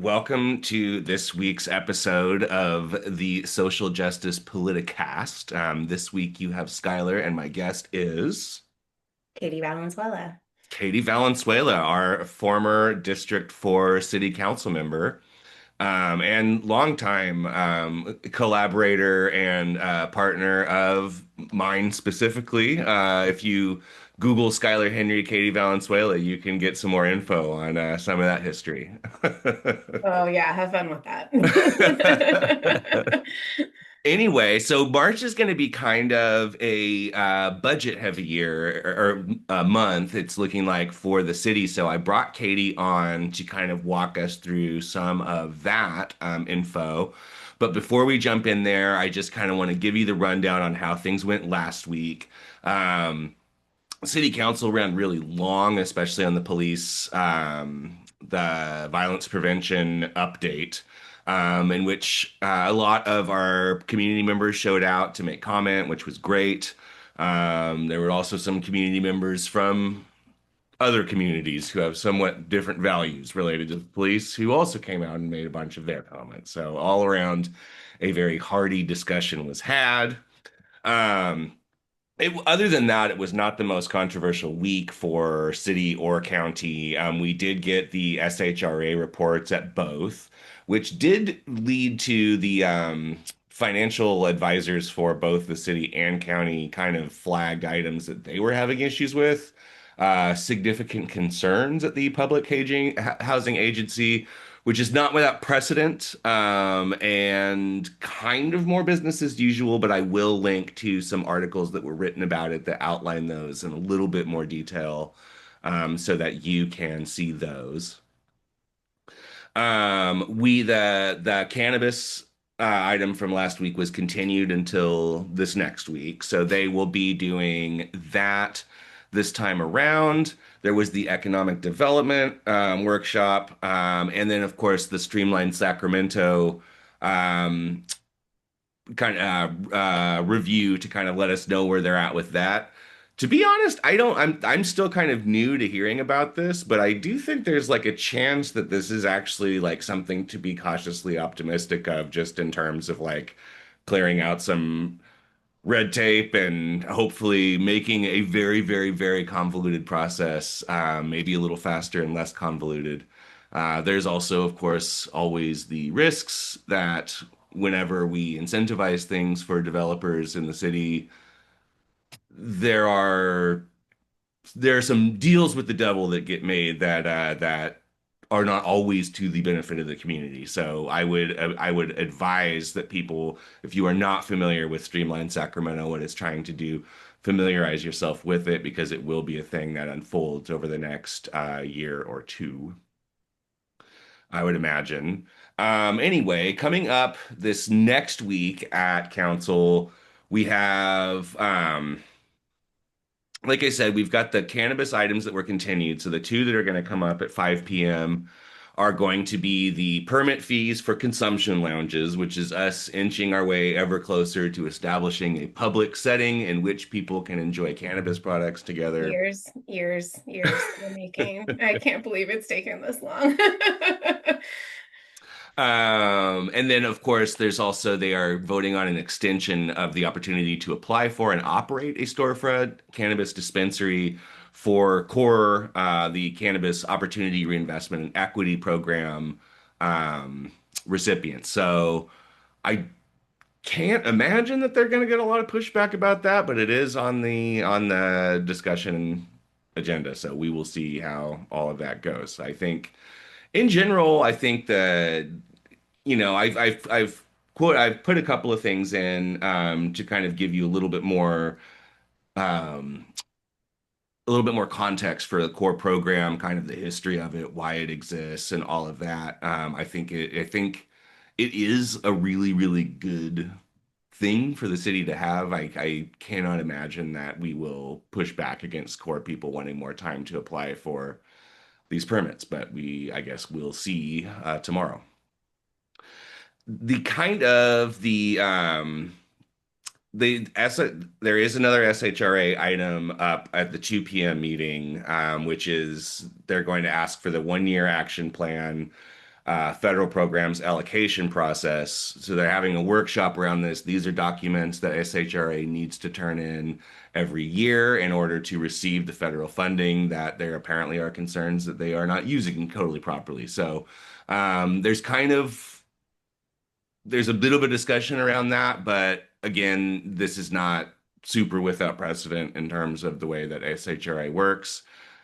Welcome to this week's episode of the Social Justice Politicast. This week you have Skylar, and my guest is Katie Valenzuela. Katie Valenzuela, our former District 4 City Council member, and longtime collaborator and partner of mine specifically. If you Google Skylar Henry Katie Valenzuela, you can get some more info on some of that history. Oh yeah, have fun with that. Anyway, so March is going to be kind of a budget heavy year or month, it's looking like for the city. So I brought Katie on to kind of walk us through some of that info. But before we jump in there, I just kind of want to give you the rundown on how things went last week. Um, City Council ran really long, especially on the police, the violence prevention update, in which a lot of our community members showed out to make comment, which was great. There were also some community members from other communities who have somewhat different values related to the police who also came out and made a bunch of their comments. So all around, a very hearty discussion was had. Um, Other than that, it was not the most controversial week for city or county. We did get the SHRA reports at both, which did lead to the financial advisors for both the city and county kind of flagged items that they were having issues with. Significant concerns at the public housing agency, which is not without precedent, and kind of more business as usual, but I will link to some articles that were written about it that outline those in a little bit more detail, so that you can see those. The cannabis item from last week was continued until this next week, so they will be doing that this time around. There was the economic development workshop, and then of course the Streamlined Sacramento um, kind of review to kind of let us know where they're at with that. To be honest, I don't. I'm still kind of new to hearing about this, but I do think there's like a chance that this is actually like something to be cautiously optimistic of, just in terms of like clearing out some red tape and hopefully making a very, very, very convoluted process maybe a little faster and less convoluted. There's also, of course, always the risks that whenever we incentivize things for developers in the city, there are there are some deals with the devil that get made that are not always to the benefit of the community. So I would advise that people, if you are not familiar with Streamline Sacramento, what it's trying to do, familiarize yourself with it because it will be a thing that unfolds over the next year or two, I would imagine. Anyway, coming up this next week at council, we have like I said, we've got the cannabis items that were continued. So the two that are going to come up at 5 p.m. are going to be the permit fees for consumption lounges, which is us inching our way ever closer to establishing a public setting in which people can enjoy cannabis products together. Years in the making. I can't believe it's taken this long. And then, of course, there's also they are voting on an extension of the opportunity to apply for and operate a storefront cannabis dispensary for core, the Cannabis Opportunity Reinvestment and Equity Program recipients. So I can't imagine that they're going to get a lot of pushback about that, but it is on the discussion agenda. So we will see how all of that goes. I think in general, I think that I've put a couple of things in to kind of give you um, a little bit more context for the core program, kind of the history of it, why it exists, and all of that. I think it is a really, really good thing for the city to have. I cannot imagine that we will push back against core people wanting more time to apply for these permits, but I guess we'll see tomorrow. The kind of the S There is another SHRA item up at the 2 p.m. meeting, which is they're going to ask for the 1 year action plan federal programs allocation process. So they're having a workshop around this. These are documents that SHRA needs to turn in every year in order to receive the federal funding that there apparently are concerns that they are not using totally properly. So there's kind of there's a bit of a discussion around that, but again, this is not super without precedent in terms of the way that SHRA works,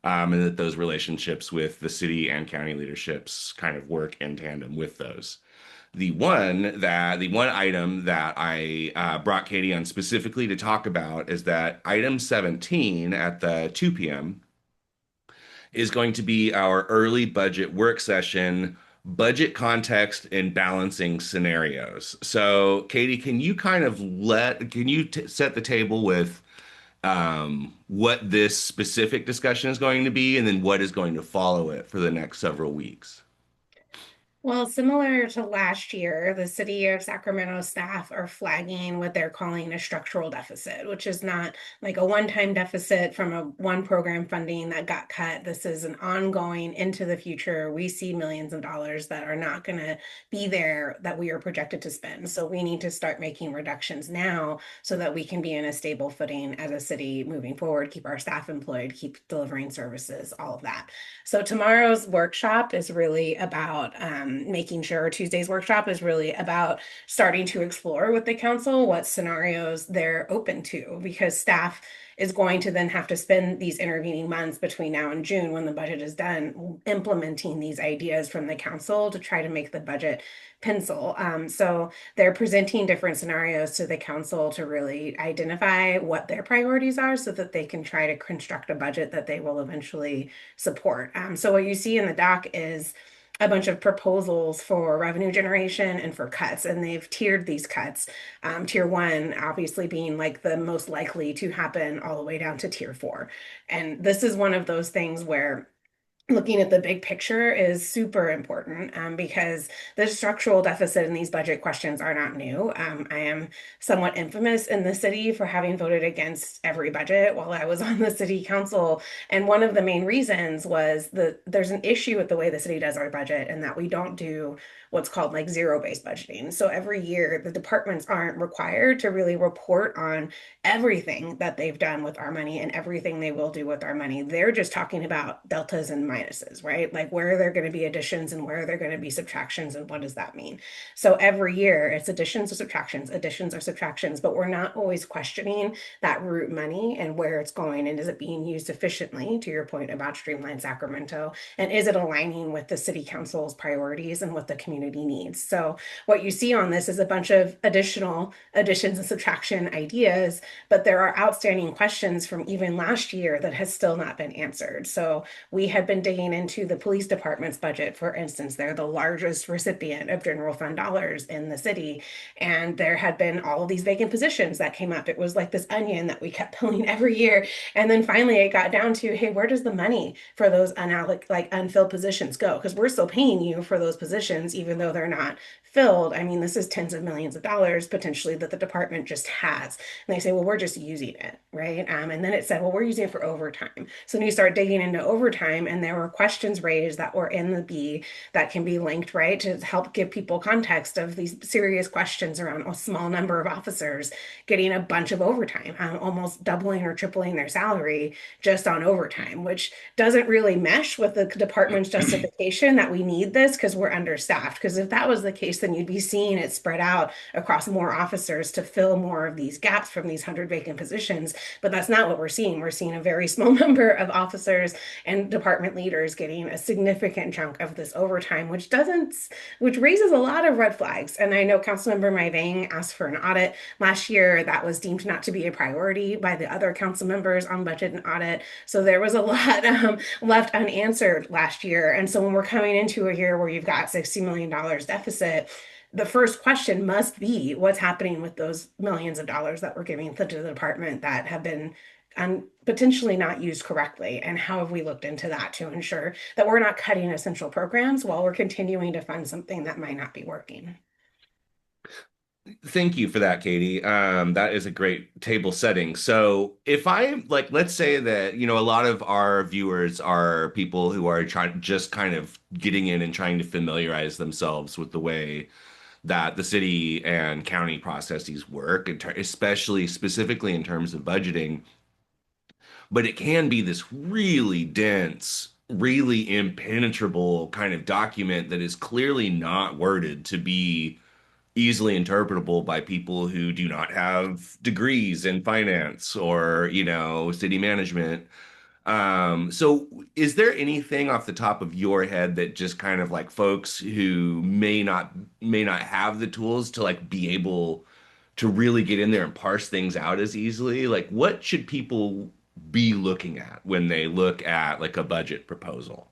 and that those relationships with the city and county leaderships kind of work in tandem with those. The one item that I brought Katie on specifically to talk about is that item 17 at the 2 p.m. is going to be our early budget work session, budget context and balancing scenarios. So, Katie, can you set the table with what this specific discussion is going to be and then what is going to follow it for the next several weeks? Well, similar to last year, the city of Sacramento staff are flagging what they're calling a structural deficit, which is not like a one-time deficit from a one program funding that got cut. This is an ongoing into the future. We see millions of dollars that are not going to be there that we are projected to spend. So we need to start making reductions now so that we can be in a stable footing as a city moving forward, keep our staff employed, keep delivering services, all of that. So tomorrow's workshop is really about making sure Tuesday's workshop is really about starting to explore with the council what scenarios they're open to, because staff is going to then have to spend these intervening months between now and June when the budget is done implementing these ideas from the council to try to make the budget pencil. So they're presenting different scenarios to the council to really identify what their priorities are so that they can try to construct a budget that they will eventually support. So what you see in the doc is a bunch of proposals for revenue generation and for cuts, and they've tiered these cuts. Tier one, obviously, being like the most likely to happen, all the way down to tier four. And this is one of those things where looking at the big picture is super important because the structural deficit in these budget questions are not new. I am somewhat infamous in the city for having voted against every budget while I was on the city council. And one of the main reasons was that there's an issue with the way the city does our budget and that we don't do what's called like zero-based budgeting. So every year, the departments aren't required to really report on everything that they've done with our money and everything they will do with our money. They're just talking about deltas and minuses, right? Like where are there going to be additions and where are there going to be subtractions and what does that mean? So every year it's additions or subtractions, but we're not always questioning that root money and where it's going and is it being used efficiently, to your point about Streamline Sacramento, and is it aligning with the city council's priorities and what the community needs. So what you see on this is a bunch of additional additions and subtraction ideas, but there are outstanding questions from even last year that has still not been answered. So we had been digging into the police department's budget, for instance. They're the largest recipient of general fund dollars in the city. And there had been all of these vacant positions that came up. It was like this onion that we kept peeling every year. And then finally it got down to, hey, where does the money for those unfilled positions go? Because we're still paying you for those positions, even though they're not filled. I mean, this is tens of millions of dollars potentially that the department just has. And they say, well, we're just using it, right? And then it said, well, we're using it for overtime. So then you start digging into overtime, and there were questions raised that were in the B that can be linked, right, to help give people context of these serious questions around a small number of officers getting a bunch of overtime, almost doubling or tripling their salary just on overtime, which doesn't really mesh with the department's justification that we need this because we're understaffed. Because if that was the case, then you'd be seeing it spread out across more officers to fill more of these gaps from these 100 vacant positions. But that's not what we're seeing. We're seeing a very small number of officers and department leaders getting a significant chunk of this overtime, which raises a lot of red flags. And I know Councilmember Maivang asked for an audit last year. That was deemed not to be a priority by the other council members on budget and audit. So there was a lot left unanswered last year. And so when we're coming into a year where you've got $60 million deficit, the first question must be what's happening with those millions of dollars that we're giving to the department that have been potentially not used correctly, and how have we looked into that to ensure that we're not cutting essential programs while we're continuing to fund something that might not be working. Thank you for that, Katie. That is a great table setting. So if I like, let's say that, a lot of our viewers are people who are trying just kind of getting in and trying to familiarize themselves with the way that the city and county processes work, especially specifically in terms of budgeting. But it can be this really dense, really impenetrable kind of document that is clearly not worded to be easily interpretable by people who do not have degrees in finance or, city management. So is there anything off the top of your head that just kind of like folks who may not have the tools to like be able to really get in there and parse things out as easily? Like what should people be looking at when they look at like a budget proposal?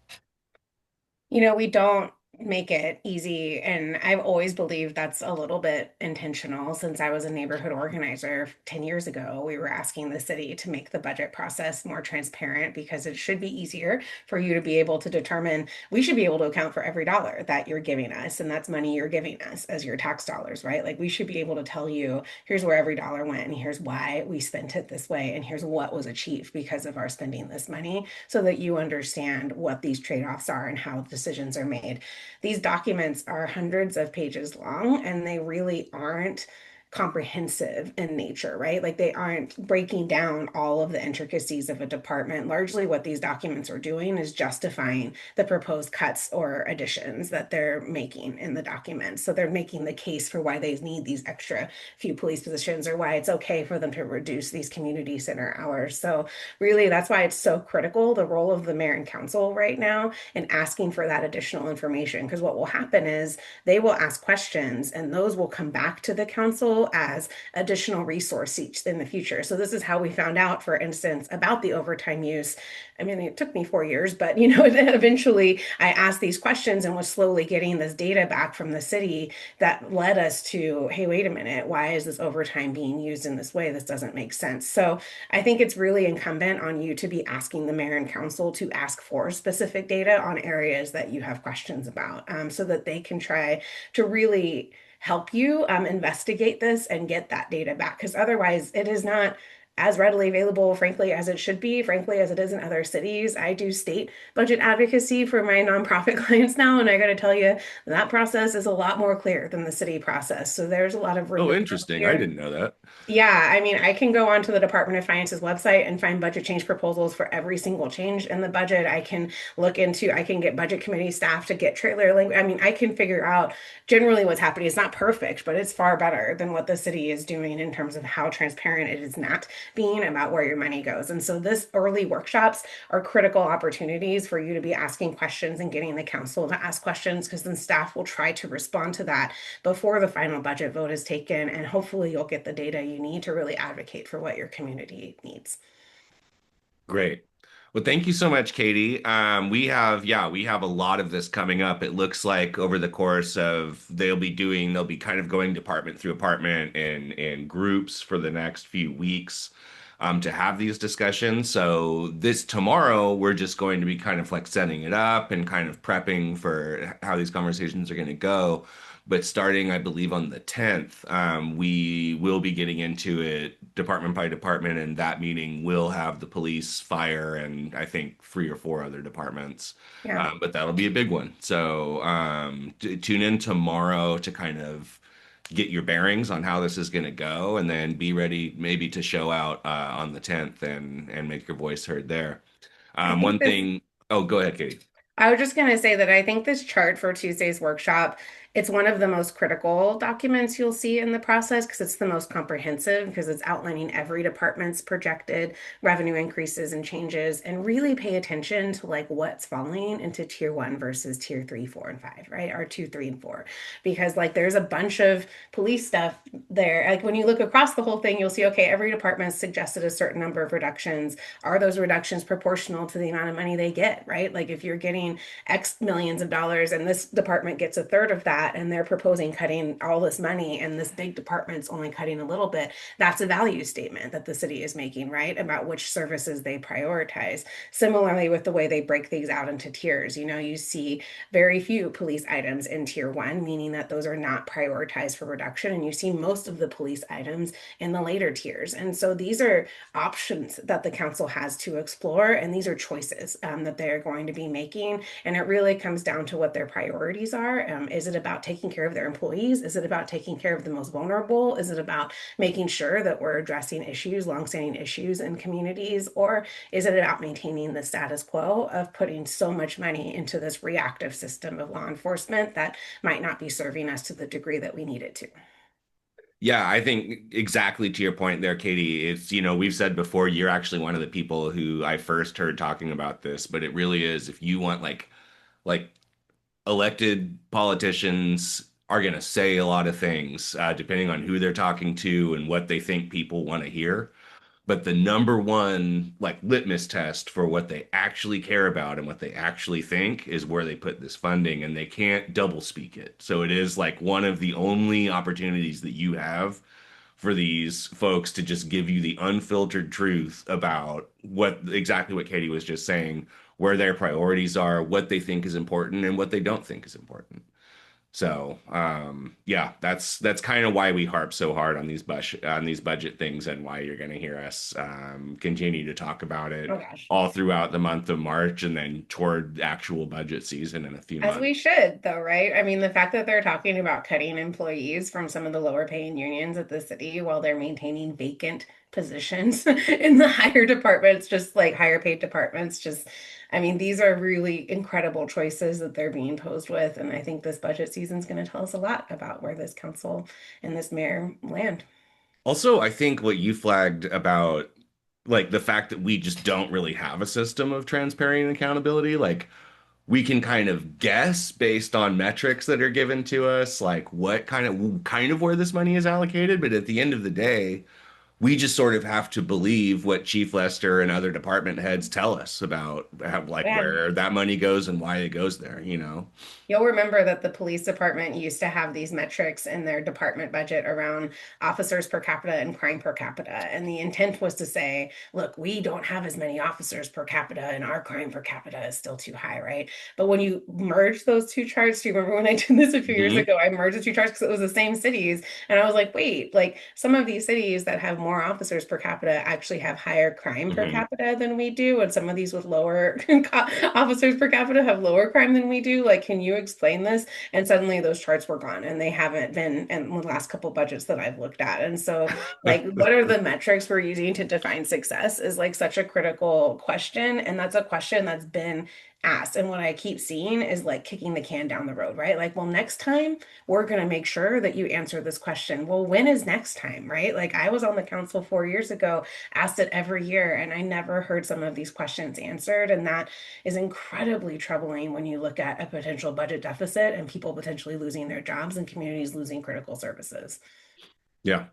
We don't make it easy. And I've always believed that's a little bit intentional since I was a neighborhood organizer 10 years ago. We were asking the city to make the budget process more transparent because it should be easier for you to be able to determine we should be able to account for every dollar that you're giving us. And that's money you're giving us as your tax dollars, right? Like we should be able to tell you here's where every dollar went and here's why we spent it this way and here's what was achieved because of our spending this money so that you understand what these trade-offs are and how decisions are made. These documents are hundreds of pages long and they really aren't comprehensive in nature, right? Like they aren't breaking down all of the intricacies of a department. Largely, what these documents are doing is justifying the proposed cuts or additions that they're making in the document. So they're making the case for why they need these extra few police positions or why it's okay for them to reduce these community center hours. So really, that's why it's so critical, the role of the mayor and council right now in asking for that additional information. Because what will happen is they will ask questions and those will come back to the council as additional resource in the future. So this is how we found out, for instance, about the overtime use. I mean, it took me 4 years, but eventually I asked these questions and was slowly getting this data back from the city that led us to, hey, wait a minute, why is this overtime being used in this way? This doesn't make sense. So I think it's really incumbent on you to be asking the mayor and council to ask for specific data on areas that you have questions about, so that they can try to really help you investigate this and get that data back. Because otherwise, it is not as readily available, frankly, as it should be, frankly, as it is in other cities. I do state budget advocacy for my nonprofit clients now, and I got to tell you, that process is a lot more clear than the city process. So there's a lot of room Oh, to grow interesting. I here. didn't know that. Yeah, I mean, I can go onto the Department of Finance's website and find budget change proposals for every single change in the budget. I can get budget committee staff to get trailer language. I mean, I can figure out generally what's happening. It's not perfect, but it's far better than what the city is doing in terms of how transparent it is not being about where your money goes. And so this early workshops are critical opportunities for you to be asking questions and getting the council to ask questions because then staff will try to respond to that before the final budget vote is taken. And hopefully you'll get the data you need to really advocate for what your community needs. Great. Well, thank you so much, Katie. We have a lot of this coming up. It looks like over the course of they'll be kind of going department through apartment and in groups for the next few weeks to have these discussions. So this tomorrow, we're just going to be kind of like setting it up and kind of prepping for how these conversations are going to go. But starting, I believe, on the 10th, we will be getting into it department by department, and that meeting will have the police, fire, and I think three or four other departments. Yeah. But that'll be a big one. So tune in tomorrow to kind of get your bearings on how this is going to go, and then be ready maybe to show out on the 10th and make your voice heard there. I think One this thing. Oh, go ahead, Katie. I was just going to say that I think this chart for Tuesday's workshop, it's one of the most critical documents you'll see in the process because it's the most comprehensive because it's outlining every department's projected revenue increases and changes and really pay attention to like what's falling into tier one versus tier three, four, and five, right? Or two, three, and four. Because like there's a bunch of police stuff there. Like when you look across the whole thing, you'll see, okay, every department suggested a certain number of reductions. Are those reductions proportional to the amount of money they get, right? Like if you're getting X millions of dollars and this department gets a third of that, that and they're proposing cutting all this money and this big department's only cutting a little bit, that's a value statement that the city is making, right? About which services they prioritize. Similarly, with the way they break things out into tiers, you see very few police items in tier one, meaning that those are not prioritized for reduction. And you see most of the police items in the later tiers. And so these are options that the council has to explore, and these are choices that they're going to be making. And it really comes down to what their priorities are. Is it about taking care of their employees? Is it about taking care of the most vulnerable? Is it about making sure that we're addressing issues, longstanding issues in communities? Or is it about maintaining the status quo of putting so much money into this reactive system of law enforcement that might not be serving us to the degree that we need it to? Yeah, I think exactly to your point there, Katie. We've said before, you're actually one of the people who I first heard talking about this, but it really is if you want like elected politicians are going to say a lot of things, depending on who they're talking to and what they think people want to hear. But the number one like litmus test for what they actually care about and what they actually think is where they put this funding, and they can't double speak it. So it is like one of the only opportunities that you have for these folks to just give you the unfiltered truth about what Katie was just saying, where their priorities are, what they think is important, and what they don't think is important. So, yeah, that's kind of why we harp so hard on these budget things, and why you're going to hear us continue to talk about it Oh gosh. all throughout the month of March, and then toward actual budget season in a few As months. we should, though, right? I mean, the fact that they're talking about cutting employees from some of the lower paying unions at the city while they're maintaining vacant positions in the higher departments, just like higher paid departments, I mean, these are really incredible choices that they're being posed with. And I think this budget season is going to tell us a lot about where this council and this mayor land. Also, I think what you flagged about like the fact that we just don't really have a system of transparency and accountability, like we can kind of guess based on metrics that are given to us, like what kind of where this money is allocated. But at the end of the day, we just sort of have to believe what Chief Lester and other department heads tell us about like Yeah. where that money goes and why it goes there. You'll remember that the police department used to have these metrics in their department budget around officers per capita and crime per capita. And the intent was to say, look, we don't have as many officers per capita and our crime per capita is still too high, right? But when you merge those two charts, do you remember when I did this a few years Hmm. ago? I merged the two charts because it was the same cities. And I was like, wait, like some of these cities that have more officers per capita actually have higher crime per Hmm. capita than we do. And some of these with lower officers per capita have lower crime than we do. Like, can you explain this? And suddenly those charts were gone and they haven't been in the last couple budgets that I've looked at. And so, like, what are the metrics we're using to define success is like such a critical question. And that's a question that's been asked. And what I keep seeing is like kicking the can down the road, right? Like, well, next time we're going to make sure that you answer this question. Well, when is next time, right? Like, I was on the council 4 years ago, asked it every year, and I never heard some of these questions answered. And that is incredibly troubling when you look at a potential budget deficit and people potentially losing their jobs and communities losing critical services. Yeah.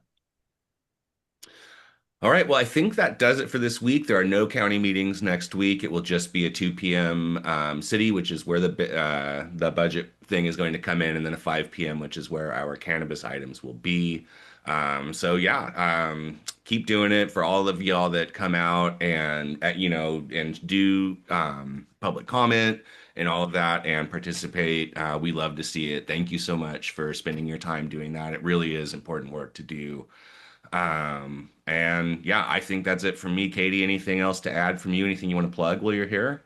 All right. Well, I think that does it for this week. There are no county meetings next week. It will just be a 2 p.m. City, which is where the budget thing is going to come in, and then a 5 p.m., which is where our cannabis items will be. So yeah, keep doing it for all of y'all that come out and and do public comment and all of that and participate. We love to see it. Thank you so much for spending your time doing that. It really is important work to do. And yeah, I think that's it from me, Katie. Anything else to add from you? Anything you want to plug while you're here?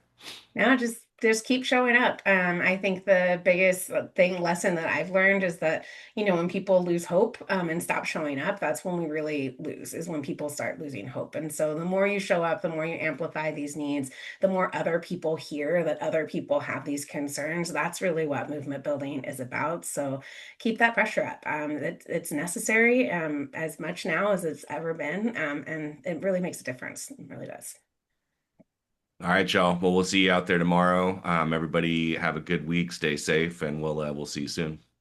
No, just keep showing up. I think the biggest lesson that I've learned is that, when people lose hope, and stop showing up, that's when we really lose, is when people start losing hope. And so the more you show up, the more you amplify these needs, the more other people hear that other people have these concerns. That's really what movement building is about. So keep that pressure up. It's necessary, as much now as it's ever been. And it really makes a difference. It really does. All right, y'all. Well, we'll see you out there tomorrow. Everybody have a good week, stay safe, and we'll see you soon.